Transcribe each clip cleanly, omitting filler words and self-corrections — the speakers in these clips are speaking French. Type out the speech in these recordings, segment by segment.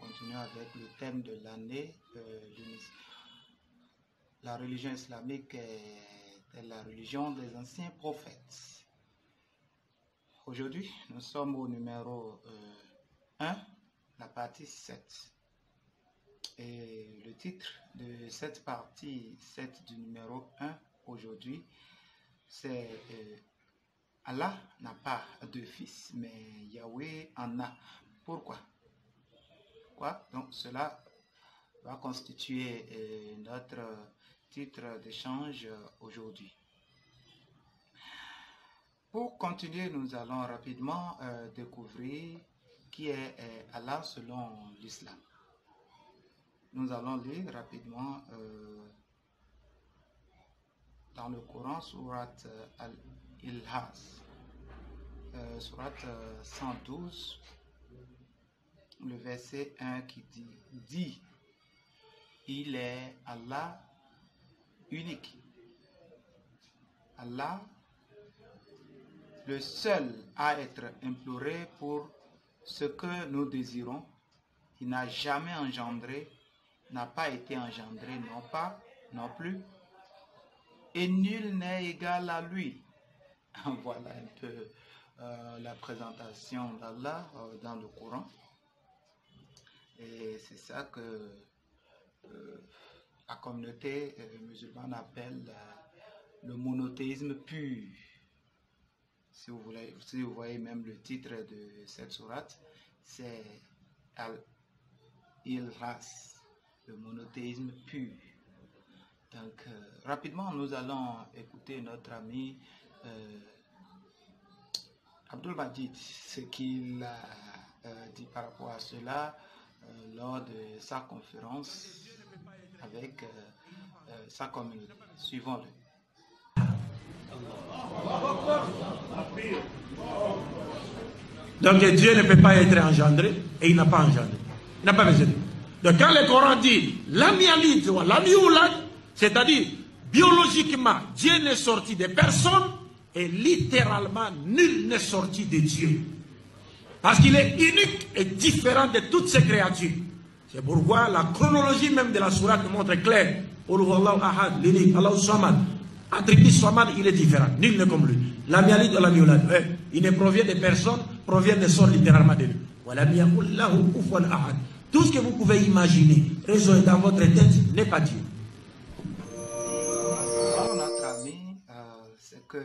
continuer avec le thème de l'année. La religion islamique est la religion des anciens prophètes. Aujourd'hui, nous sommes au numéro 1, la partie 7. Et le titre de cette partie 7 du numéro 1 aujourd'hui, c'est Allah n'a pas de fils, mais Yahweh en a. Pourquoi? Donc cela va constituer notre titre d'échange aujourd'hui. Pour continuer, nous allons rapidement découvrir qui est Allah selon l'islam. Nous allons lire rapidement dans le Coran, sourate Al-Ilhas, sourate 112, le verset 1 qui dit il est Allah unique. Allah, le seul à être imploré pour ce que nous désirons. Il n'a jamais engendré, n'a pas été engendré, non plus, et nul n'est égal à lui. Voilà un peu la présentation d'Allah dans le Coran. Et c'est ça que la communauté musulmane appelle le monothéisme pur. Si vous voyez même le titre de cette sourate, c'est Al-Ilhas, le monothéisme pur. Donc, rapidement, nous allons écouter notre ami Abdul Majid, ce qu'il a dit par rapport à cela lors de sa conférence avec sa communauté. Suivons-le. Donc Dieu ne peut pas être engendré et il n'a pas engendré. Il n'a pas besoin. Donc quand le Coran dit Lam yalid wa lam yulad, c'est-à-dire biologiquement Dieu n'est sorti de personne et littéralement nul n'est sorti de Dieu. Parce qu'il est unique et différent de toutes ces créatures. C'est pourquoi la chronologie même de la sourate montre clair. Attribut Samad, il est différent. Nul n'est comme lui. Lam yalid wa lam yulad. Il ne provient de personne, provient de sort littéralement de lui. Tout ce que vous pouvez imaginer, résonner dans votre tête, n'est pas Dieu. Alors, notre ami, c'est que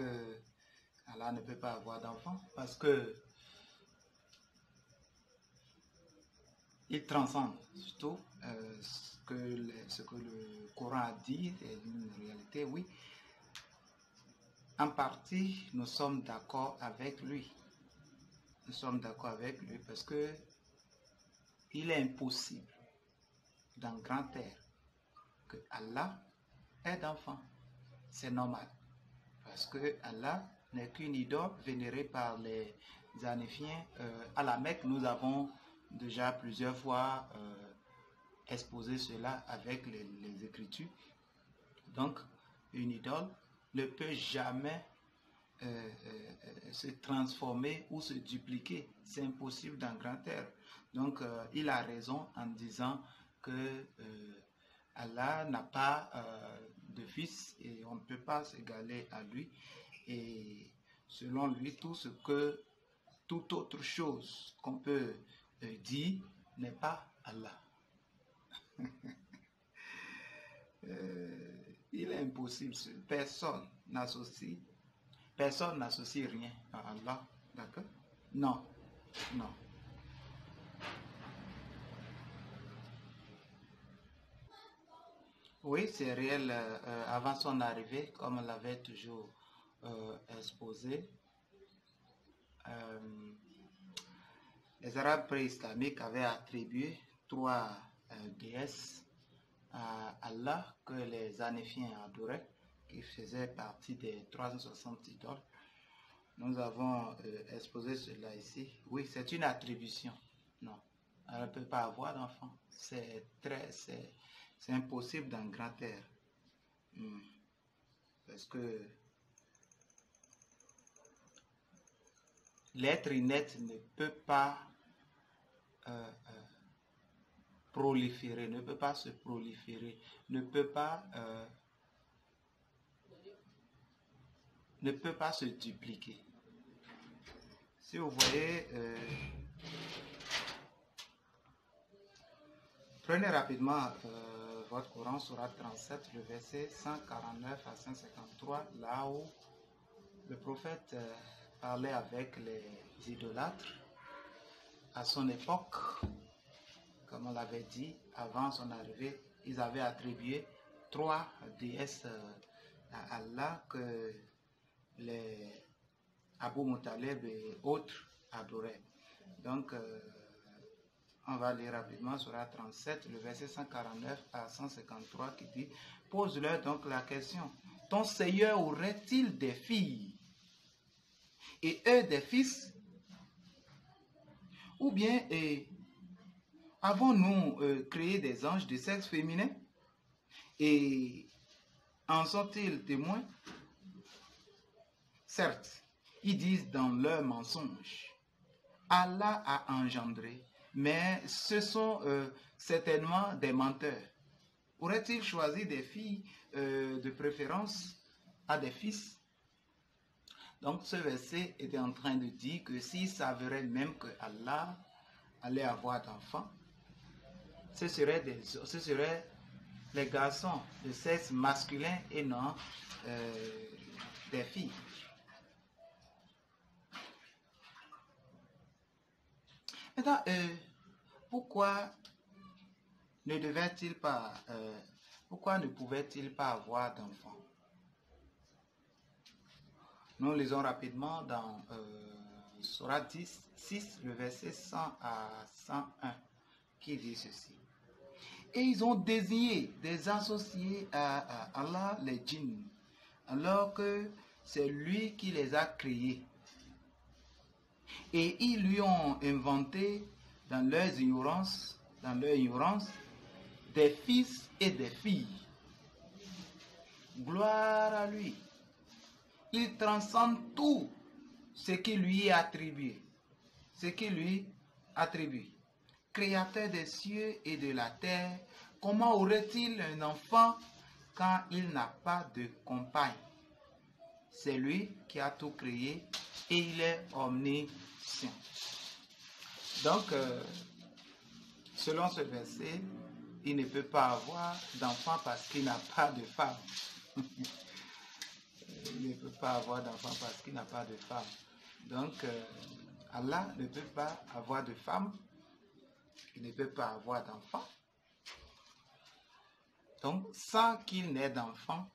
Allah ne peut pas avoir d'enfant parce que il transcende surtout ce que le Coran a dit est une réalité, oui. En partie, nous sommes d'accord avec lui. Nous sommes d'accord avec lui parce que il est impossible dans grand air que Allah ait d'enfant. C'est normal. Parce que Allah n'est qu'une idole vénérée par les Hanafiens. À la Mecque, nous avons déjà plusieurs fois exposé cela avec les Écritures. Donc, une idole ne peut jamais se transformer ou se dupliquer. C'est impossible dans grand air. Donc, il a raison en disant que Allah n'a pas de fils et on ne peut pas s'égaler à lui. Et selon lui, toute autre chose qu'on peut dire n'est pas Allah. Il est impossible. Personne n'associe rien à Allah. D'accord? Non. Oui, c'est réel. Avant son arrivée, comme on l'avait toujours exposé, les Arabes pré-islamiques avaient attribué 3 déesses à Allah que les Hanafiens adoraient, qui faisaient partie des 360 idoles. Nous avons exposé cela ici. Oui, c'est une attribution. Non, elle ne peut pas avoir d'enfant. C'est impossible dans grand air. Parce que l'être inerte ne peut pas proliférer, ne peut pas se proliférer, ne peut pas se dupliquer. Si vous voyez, prenez rapidement votre Coran, Sourate 37, le verset 149 à 153, là où le prophète parlait avec les idolâtres à son époque. Comme on l'avait dit, avant son arrivée, ils avaient attribué 3 déesses à Allah que les Abu Muttalib et autres adoraient. Donc, on va lire rapidement sur la 37, le verset 149 à 153 qui dit « Pose-leur donc la question, ton Seigneur aurait-il des filles et eux des fils? Ou bien avons-nous créé des anges de sexe féminin et en sont-ils témoins? Certes, ils disent dans leur mensonge, Allah a engendré, mais ce sont certainement des menteurs. Aurait-il choisi des filles de préférence à des fils? » Donc ce verset était en train de dire que s'il s'avérait même que Allah allait avoir d'enfants, ce seraient les garçons de sexe masculin et non des filles. Maintenant, pourquoi ne pouvait-il pas avoir d'enfants? Nous lisons rapidement dans Sourate 6, le verset 100 à 101, qui dit ceci. Et ils ont désigné des associés à Allah, les djinns, alors que c'est lui qui les a créés. Et ils lui ont inventé dans leur ignorance, des fils et des filles. Gloire à lui. Il transcende tout ce qui lui est attribué. Créateur des cieux et de la terre, comment aurait-il un enfant quand il n'a pas de compagne? C'est lui qui a tout créé et il est omniscient. Donc, selon ce verset, il ne peut pas avoir d'enfant parce qu'il n'a pas de femme. Il ne peut pas avoir d'enfant parce qu'il n'a pas de femme. Donc, Allah ne peut pas avoir de femme. Il ne peut pas avoir d'enfant. Donc, sans qu'il n'ait d'enfant,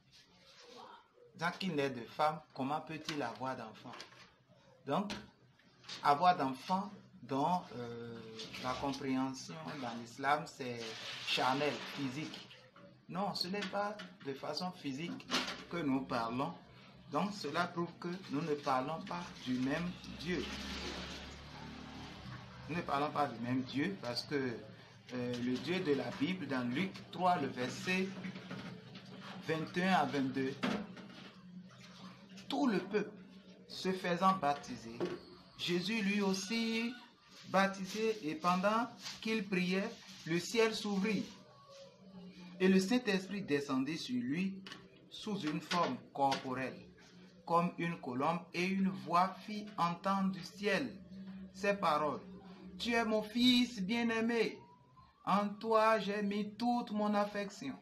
sans qu'il n'ait de femme, comment peut-il avoir d'enfant? Donc, avoir d'enfant dans la compréhension dans l'islam, c'est charnel, physique. Non, ce n'est pas de façon physique que nous parlons. Donc, cela prouve que nous ne parlons pas du même Dieu. Nous ne parlons pas du même Dieu parce que le Dieu de la Bible, dans Luc 3, le verset 21 à 22, tout le peuple se faisant baptiser, Jésus lui aussi baptisé, et pendant qu'il priait, le ciel s'ouvrit et le Saint-Esprit descendit sur lui sous une forme corporelle, comme une colombe, et une voix fit entendre du ciel ces paroles: Tu es mon fils bien-aimé, en toi j'ai mis toute mon affection.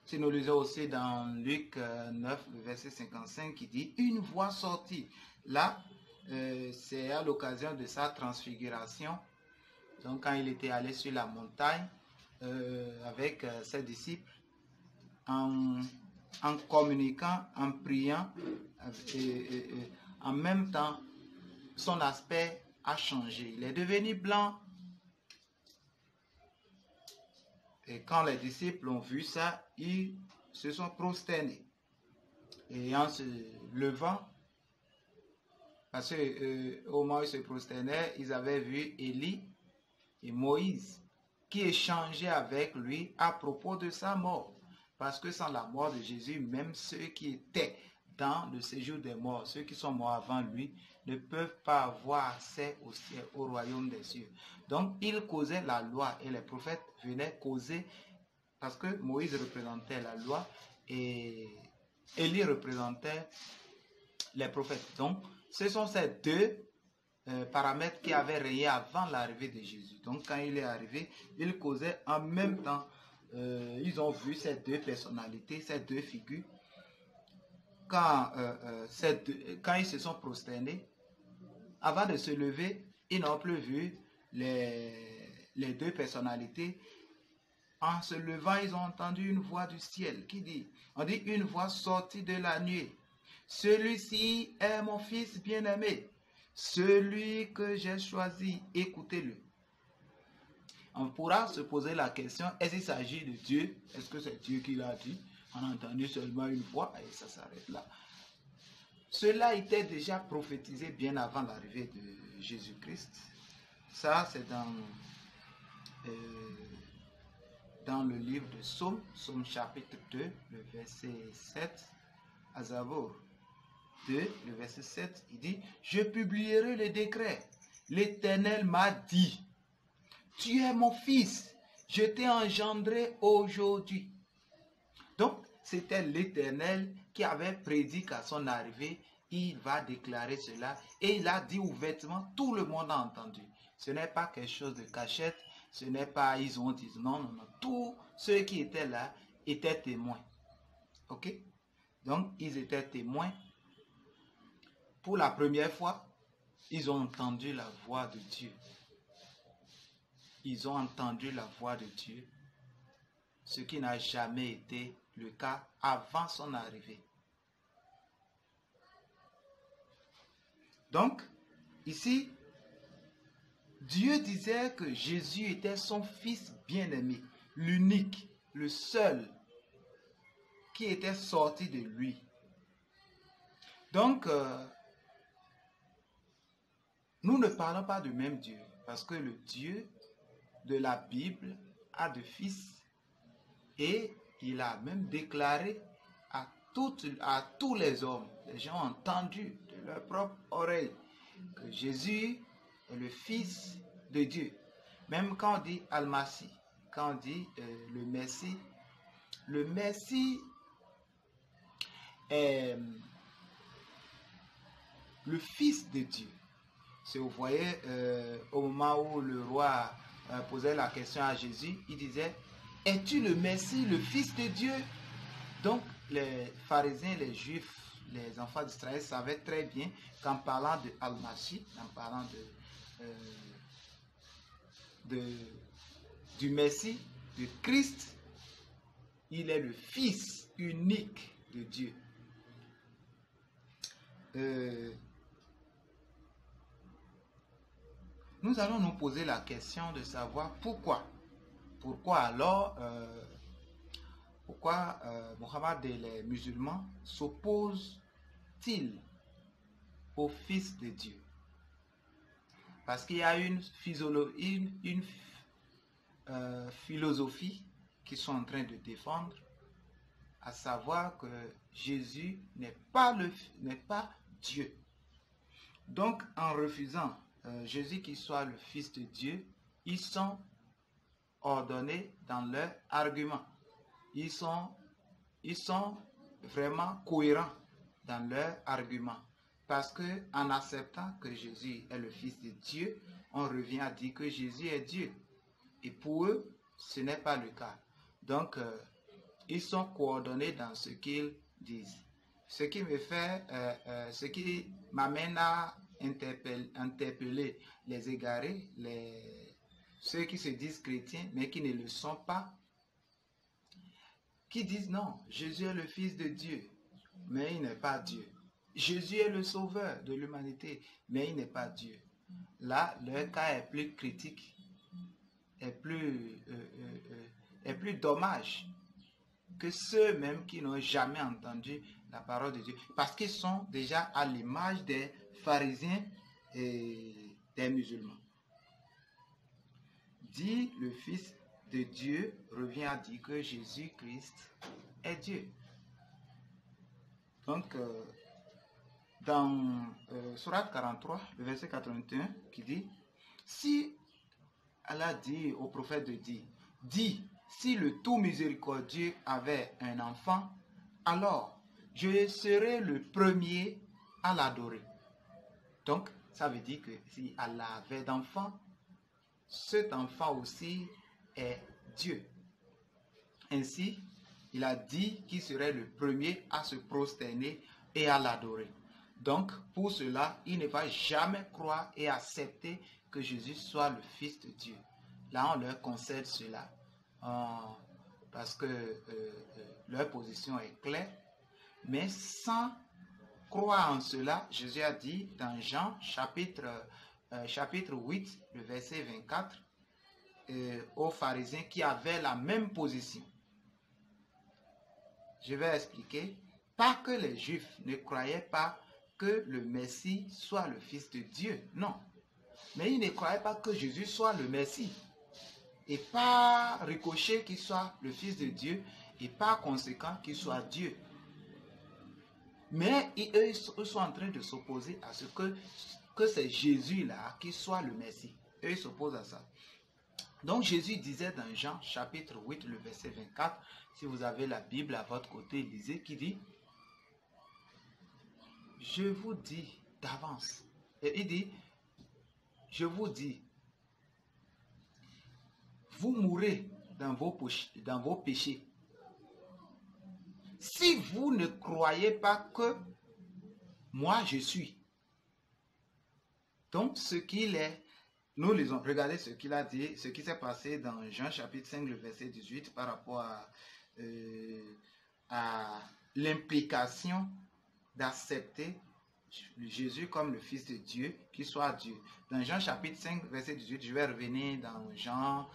Si nous lisons aussi dans Luc 9, le verset 55, qui dit: Une voix sortit. Là, c'est à l'occasion de sa transfiguration. Donc, quand il était allé sur la montagne avec ses disciples, en communiquant, en priant, en même temps, son aspect a changé. Il est devenu blanc. Et quand les disciples ont vu ça, ils se sont prosternés. Et en se levant, parce qu'au moment où ils se prosternaient, ils avaient vu Élie et Moïse qui échangeaient avec lui à propos de sa mort. Parce que sans la mort de Jésus, même ceux qui étaient dans le séjour des morts, ceux qui sont morts avant lui, ne peuvent pas avoir accès au ciel, au royaume des cieux. Donc, il causait la loi et les prophètes venaient causer, parce que Moïse représentait la loi et Élie représentait les prophètes. Donc, ce sont ces deux paramètres qui avaient rayé avant l'arrivée de Jésus. Donc, quand il est arrivé, il causait en même temps. Ils ont vu ces deux personnalités, ces deux figures. Quand ils se sont prosternés, avant de se lever, ils n'ont plus vu les deux personnalités. En se levant, ils ont entendu une voix du ciel qui dit, on dit une voix sortie de la nuée. Celui-ci est mon fils bien-aimé, celui que j'ai choisi, écoutez-le. On pourra se poser la question, est-ce qu'il s'agit de Dieu? Est-ce que c'est Dieu qui l'a dit? On a entendu seulement une voix et ça s'arrête là. Cela était déjà prophétisé bien avant l'arrivée de Jésus-Christ. Ça, c'est dans le livre de Psaume, Psaume chapitre 2, le verset 7, à Zabour 2, le verset 7, il dit, « Je publierai le décret. L'Éternel m'a dit, tu es mon fils, je t'ai engendré aujourd'hui. » Donc, c'était l'Éternel qui avait prédit qu'à son arrivée, il va déclarer cela. Et il a dit ouvertement, tout le monde a entendu. Ce n'est pas quelque chose de cachette, ce n'est pas, ils ont dit, non, non, non. Tous ceux qui étaient là étaient témoins. Ok? Donc, ils étaient témoins. Pour la première fois, ils ont entendu la voix de Dieu. Ils ont entendu la voix de Dieu, ce qui n'a jamais été le cas avant son arrivée. Donc, ici, Dieu disait que Jésus était son fils bien-aimé, l'unique, le seul qui était sorti de lui. Donc, nous ne parlons pas du même Dieu, parce que le Dieu de la Bible a de fils et il a même déclaré à tous les hommes, les gens ont entendu de leur propre oreille que Jésus est le Fils de Dieu. Même quand on dit Al-Masih, quand on dit le Messie est le Fils de Dieu. Si vous voyez, au moment où le roi posait la question à Jésus, il disait, « Es-tu le Messie, le Fils de Dieu ?» Donc, les pharisiens, les juifs, les enfants d'Israël savaient très bien qu'en parlant de Al-Masih, en parlant du Messie, de Christ, il est le Fils unique de Dieu. Nous allons nous poser la question de savoir pourquoi. Pourquoi alors Mohammed et les musulmans s'opposent-ils au Fils de Dieu? Parce qu'il y a une philosophie qu'ils sont en train de défendre, à savoir que Jésus n'est pas Dieu. Donc, en refusant Jésus qui soit le Fils de Dieu, ils sont ordonnés dans leur argument. Ils sont vraiment cohérents dans leur argument. Parce que en acceptant que Jésus est le Fils de Dieu, on revient à dire que Jésus est Dieu. Et pour eux, ce n'est pas le cas. Donc, ils sont coordonnés dans ce qu'ils disent. Ce qui m'amène à interpeller les égarés, ceux qui se disent chrétiens, mais qui ne le sont pas, qui disent non, Jésus est le Fils de Dieu, mais il n'est pas Dieu. Jésus est le sauveur de l'humanité, mais il n'est pas Dieu. Là, leur cas est plus critique, est plus dommage que ceux-mêmes qui n'ont jamais entendu la parole de Dieu, parce qu'ils sont déjà à l'image des pharisiens et des musulmans. Dit le Fils de Dieu revient à dire que Jésus-Christ est Dieu. Donc, dans Sourate 43, le verset 81, qui dit, si Allah dit au prophète de dire, dis, si le tout miséricordieux avait un enfant, alors je serai le premier à l'adorer. Donc, ça veut dire que si Allah avait d'enfant, cet enfant aussi est Dieu. Ainsi, il a dit qu'il serait le premier à se prosterner et à l'adorer. Donc, pour cela, il ne va jamais croire et accepter que Jésus soit le Fils de Dieu. Là, on leur concède cela. Parce que leur position est claire. Mais sans croire en cela, Jésus a dit dans Jean chapitre 8, le verset 24, aux pharisiens qui avaient la même position. Je vais expliquer. Pas que les Juifs ne croyaient pas que le Messie soit le Fils de Dieu, non. Mais ils ne croyaient pas que Jésus soit le Messie. Et pas ricochet qu'il soit le Fils de Dieu, et par conséquent qu'il soit Dieu. Mais eux sont en train de s'opposer à ce que c'est Jésus-là qui soit le Messie. Eux ils s'opposent à ça. Donc Jésus disait dans Jean chapitre 8, le verset 24, si vous avez la Bible à votre côté, lisez, qui dit, je vous dis d'avance. Et il dit, je vous dis, vous mourrez dans vos péchés. Si vous ne croyez pas que moi je suis. Donc ce qu'il est, nous lisons, regardez ce qu'il a dit, ce qui s'est passé dans Jean chapitre 5, le verset 18 par rapport à l'implication d'accepter Jésus comme le Fils de Dieu, qui soit Dieu. Dans Jean chapitre 5, verset 18, je vais revenir dans Jean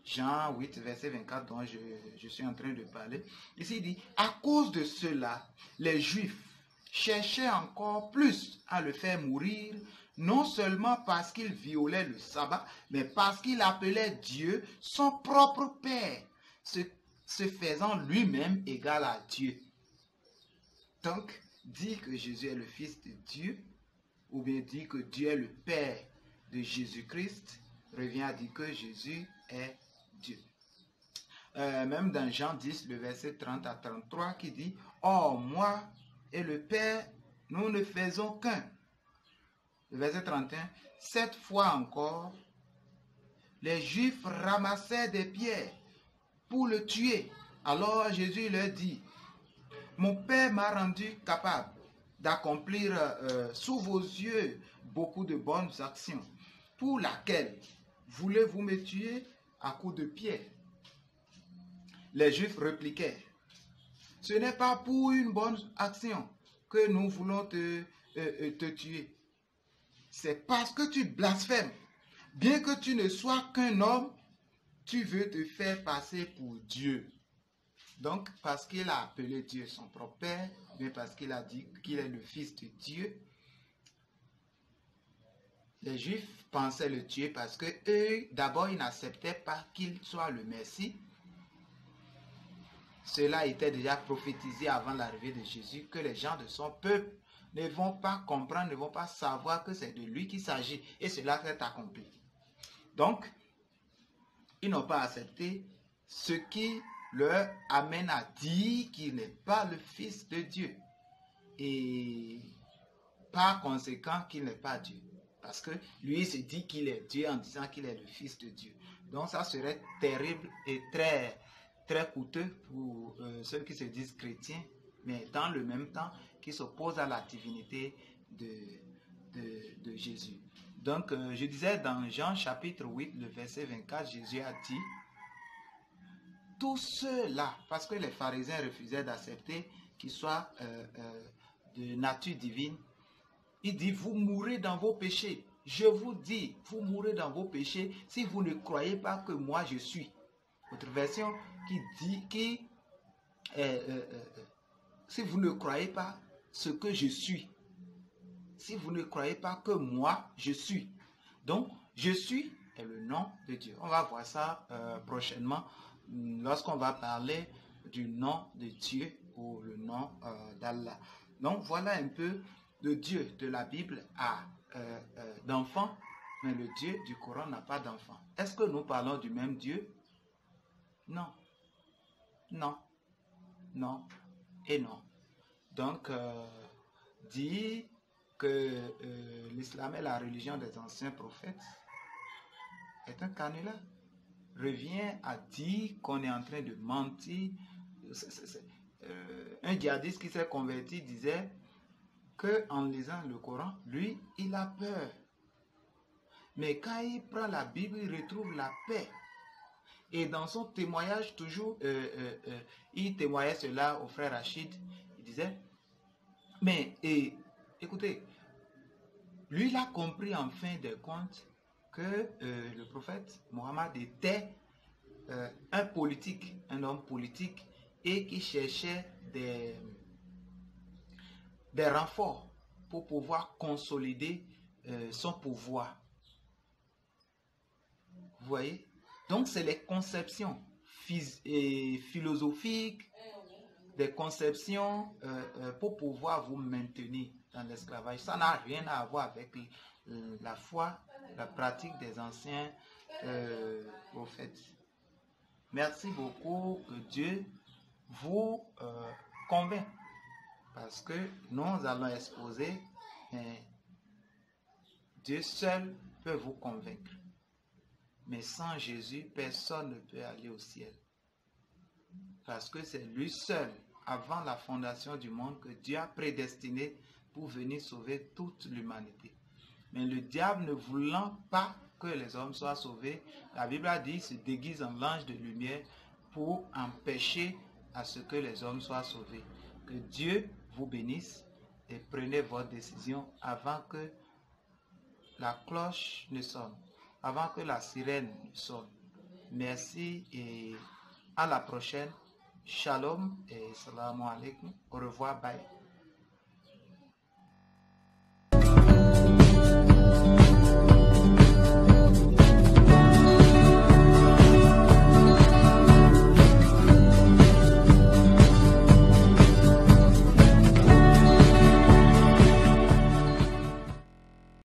8, verset 24, dont je suis en train de parler. Ici, il dit, à cause de cela, les Juifs cherchaient encore plus à le faire mourir, non seulement parce qu'il violait le sabbat, mais parce qu'il appelait Dieu son propre Père, se faisant lui-même égal à Dieu. Donc, dire que Jésus est le Fils de Dieu, ou bien dire que Dieu est le Père de Jésus-Christ, revient à dire que Jésus est Dieu. Même dans Jean 10, le verset 30 à 33, qui dit, « Or, moi et le Père, nous ne faisons qu'un. » Le verset 31, « Cette fois encore, les Juifs ramassaient des pierres pour le tuer. Alors Jésus leur dit, « Mon Père m'a rendu capable d'accomplir sous vos yeux beaucoup de bonnes actions. Pour laquelle voulez-vous me tuer à coups de pierre? » Les Juifs répliquaient, « Ce n'est pas pour une bonne action que nous voulons te tuer. C'est parce que tu blasphèmes. Bien que tu ne sois qu'un homme, tu veux te faire passer pour Dieu. » Donc, parce qu'il a appelé Dieu son propre Père, mais parce qu'il a dit qu'il est le Fils de Dieu, les Juifs pensaient le tuer parce que eux, d'abord, ils n'acceptaient pas qu'il soit le Messie. Cela était déjà prophétisé avant l'arrivée de Jésus, que les gens de son peuple ne vont pas comprendre, ne vont pas savoir que c'est de lui qu'il s'agit, et cela s'est accompli. Donc, ils n'ont pas accepté ce qui leur amène à dire qu'il n'est pas le Fils de Dieu, et par conséquent qu'il n'est pas Dieu. Parce que lui se dit qu'il est Dieu en disant qu'il est le Fils de Dieu. Donc ça serait terrible et très, très coûteux pour ceux qui se disent chrétiens, mais dans le même temps qui s'opposent à la divinité de Jésus. Donc je disais dans Jean chapitre 8, le verset 24, Jésus a dit, tous ceux-là, parce que les pharisiens refusaient d'accepter qu'il soit de nature divine, il dit, vous mourrez dans vos péchés. Je vous dis, vous mourrez dans vos péchés si vous ne croyez pas que moi je suis. Autre version qui dit, si vous ne croyez pas ce que je suis. Si vous ne croyez pas que moi je suis. Donc, je suis est le nom de Dieu. On va voir ça prochainement lorsqu'on va parler du nom de Dieu pour le nom d'Allah. Donc voilà un peu le Dieu de la Bible a d'enfants, mais le Dieu du Coran n'a pas d'enfants. Est-ce que nous parlons du même Dieu? Non. Non. Non. Et non. Donc, dire que l'islam est la religion des anciens prophètes est un canular. Revient à dire qu'on est en train de mentir. Un djihadiste qui s'est converti disait qu'en lisant le Coran, lui, il a peur. Mais quand il prend la Bible, il retrouve la paix. Et dans son témoignage, toujours, il témoignait cela au frère Rachid. Il disait, mais écoutez, lui, il a compris en fin de compte que le prophète Mohammed était un politique, un homme politique, et qui cherchait des renforts pour pouvoir consolider son pouvoir. Vous voyez? Donc, c'est les conceptions philosophiques, des conceptions pour pouvoir vous maintenir dans l'esclavage. Ça n'a rien à voir avec la foi, la pratique des anciens prophètes. Merci beaucoup, que Dieu vous convainc, parce que nous allons exposer, mais Dieu seul peut vous convaincre. Mais sans Jésus, personne ne peut aller au ciel. Parce que c'est lui seul, avant la fondation du monde, que Dieu a prédestiné pour venir sauver toute l'humanité. Mais le diable ne voulant pas que les hommes soient sauvés, la Bible a dit, se déguise en l'ange de lumière pour empêcher à ce que les hommes soient sauvés. Que Dieu vous bénisse et prenez votre décision avant que la cloche ne sonne, avant que la sirène ne sonne. Merci et à la prochaine. Shalom et salam alaikum. Au revoir, bye.